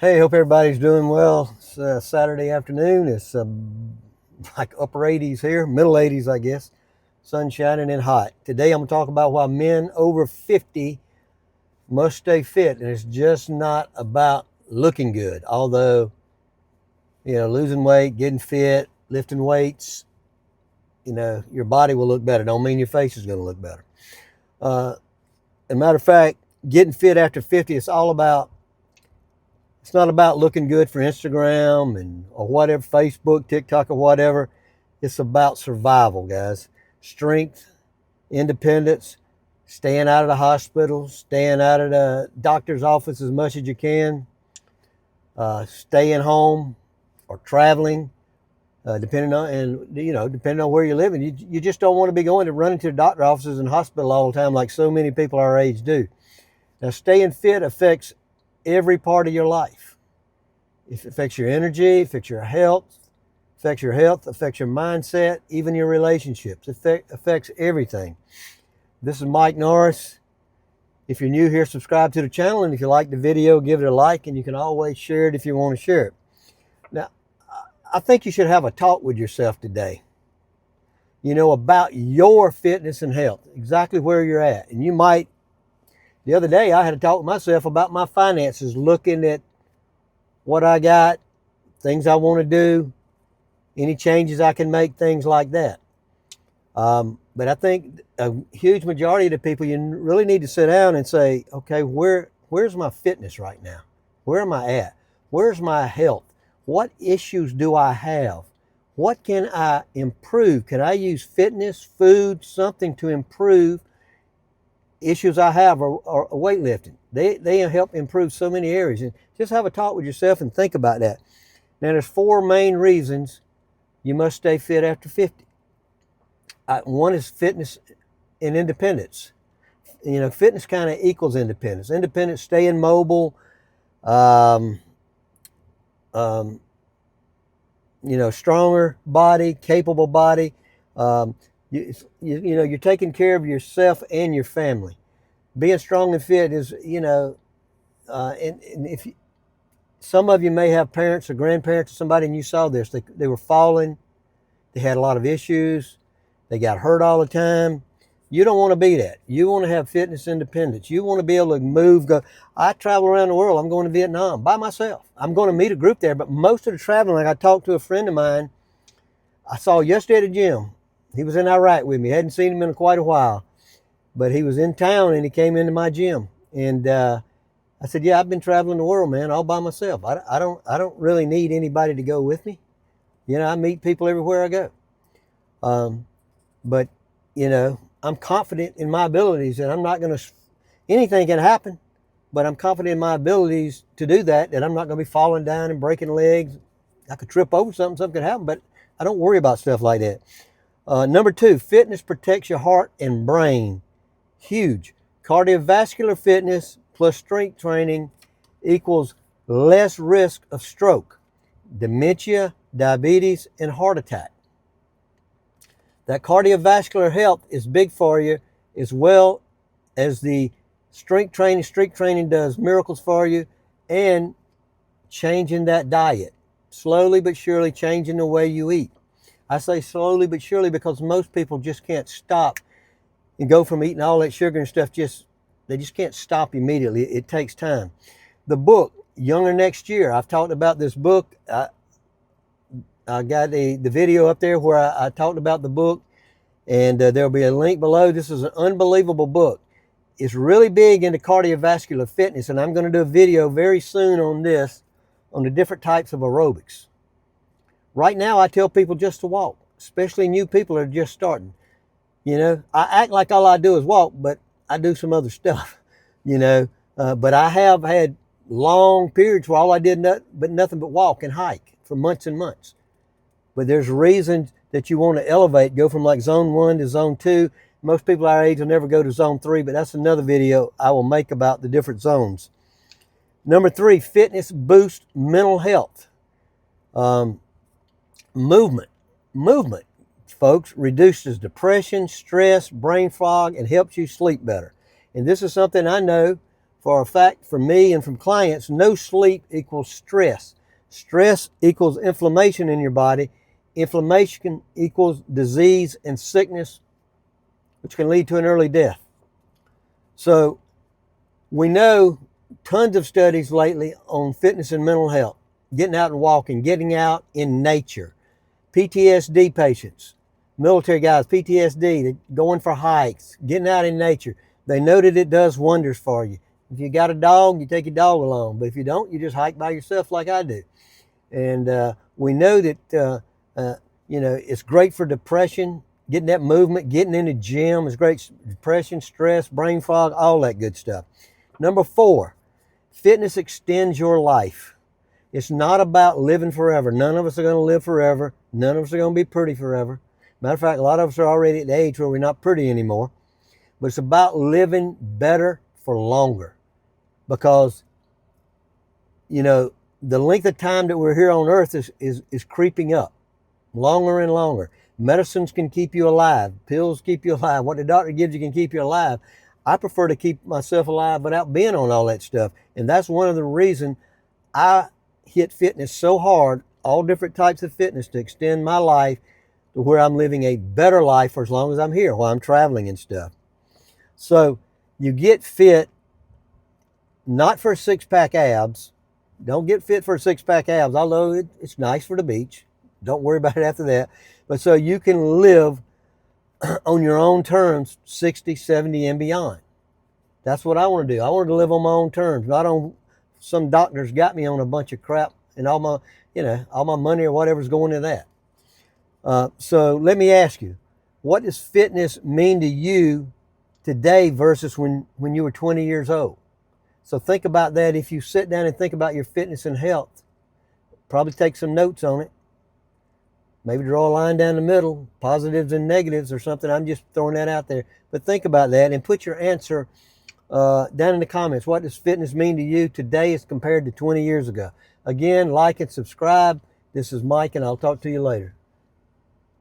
Hey, hope everybody's doing well. It's Saturday afternoon. It's like upper 80s here, middle 80s, I guess. Sun shining and hot. Today I'm going to talk about why men over 50 must stay fit. And it's just not about looking good. Although, losing weight, getting fit, lifting weights, your body will look better. Don't mean your face is going to look better. As a matter of fact, getting fit after 50, it's not about looking good for Instagram or whatever, Facebook, TikTok, or whatever. It's about survival, guys. Strength, independence, staying out of the hospital, staying out of the doctor's office as much as you can, staying home or traveling, depending on where you're living. You just don't want to be going to running to the doctor offices and hospital all the time like so many people our age do. Now, staying fit affects every part of your life. It affects your energy, affects your health, affects your mindset, even your relationships. It affects everything. This is Mike Norris. If you're new here, subscribe to the channel, and if you like the video, give it a like, and you can always share it if you want to share it. Now, I think you should have a talk with yourself today, about your fitness and health, exactly where you're at. And the other day, I had a talk with myself about my finances, looking at what I got, things I want to do, any changes I can make, things like that. But I think a huge majority of the people, you really need to sit down and say, okay, where's my fitness right now? Where am I at? Where's my health? What issues do I have? What can I improve? Can I use fitness, food, something to improve issues I have or weightlifting? They help improve so many areas. And just have a talk with yourself and think about that. Now, there's 4 main reasons you must stay fit after 50. One is fitness and independence. Fitness kind of equals independence. Independence, staying mobile, stronger body, capable body. You're taking care of yourself and your family. Being strong and fit is, and if some of you may have parents or grandparents or somebody, and you saw this, they were falling, they had a lot of issues, they got hurt all the time. You don't want to be that. You want to have fitness independence. You want to be able to move, go. I travel around the world. I'm going to Vietnam by myself. I'm going to meet a group there, but most of the traveling, like I talked to a friend of mine I saw yesterday at the gym. He was in Iraq with me. Hadn't seen him in quite a while, but he was in town and he came into my gym. And I said, "Yeah, I've been traveling the world, man, all by myself. I don't really need anybody to go with me. I meet people everywhere I go. But I'm confident in my abilities, and I'm not going to. Anything can happen, but I'm confident in my abilities to do that. And I'm not going to be falling down and breaking legs. I could trip over something. Something could happen, but I don't worry about stuff like that." Number 2, fitness protects your heart and brain. Huge. Cardiovascular fitness plus strength training equals less risk of stroke, dementia, diabetes, and heart attack. That cardiovascular health is big for you, as well as the strength training. Strength training does miracles for you, and changing that diet. Slowly but surely changing the way you eat. I say slowly but surely because most people just can't stop and go from eating all that sugar and stuff. They just can't stop immediately. It takes time. The book, Younger Next Year. I've talked about this book. I got the video up there where I talked about the book, and there'll be a link below. This is an unbelievable book. It's really big into cardiovascular fitness, and I'm going to do a video very soon on this, on the different types of aerobics. Right now, I tell people just to walk, especially new people that are just starting. I act like all I do is walk, but I do some other stuff, But I have had long periods where all I did nothing but walk and hike for months and months. But there's reasons that you want to elevate, go from like zone 1 to zone 2. Most people our age will never go to zone 3, but that's another video I will make about the different zones. Number 3, fitness boosts mental health. Movement, folks, reduces depression, stress, brain fog, and helps you sleep better. And this is something I know for a fact, for me and from clients, no sleep equals stress. Stress equals inflammation in your body. Inflammation equals disease and sickness, which can lead to an early death. So we know tons of studies lately on fitness and mental health, getting out and walking, getting out in nature. PTSD patients, military guys, PTSD, going for hikes, getting out in nature. They know that it does wonders for you. If you got a dog, you take your dog along. But if you don't, you just hike by yourself like I do. And we know that, it's great for depression, getting that movement, getting in the gym is great. Depression, stress, brain fog, all that good stuff. Number 4, fitness extends your life. It's not about living forever. None of us are going to live forever. None of us are going to be pretty forever. Matter of fact, a lot of us are already at the age where we're not pretty anymore. But it's about living better for longer. Because, the length of time that we're here on earth is creeping up. Longer and longer. Medicines can keep you alive. Pills keep you alive. What the doctor gives you can keep you alive. I prefer to keep myself alive without being on all that stuff. And that's one of the reasons I hit fitness so hard, all different types of fitness, to extend my life to where I'm living a better life for as long as I'm here while I'm traveling and stuff. So you get fit not for 6-pack abs. Don't get fit for 6-pack abs, although it's nice for the beach. Don't worry about it after that. But so you can live on your own terms, 60, 70, and beyond. That's what I want to do. I want to live on my own terms, not on some doctors got me on a bunch of crap and all my money or whatever's going to that. So let me ask you, what does fitness mean to you today versus when you were 20 years old? So think about that. If you sit down and think about your fitness and health, probably take some notes on it. Maybe draw a line down the middle, positives and negatives or something. I'm just throwing that out there. But think about that and put your answer down in the comments. What does fitness mean to you today as compared to 20 years ago? Again, like and subscribe. This is Mike, and I'll talk to you later.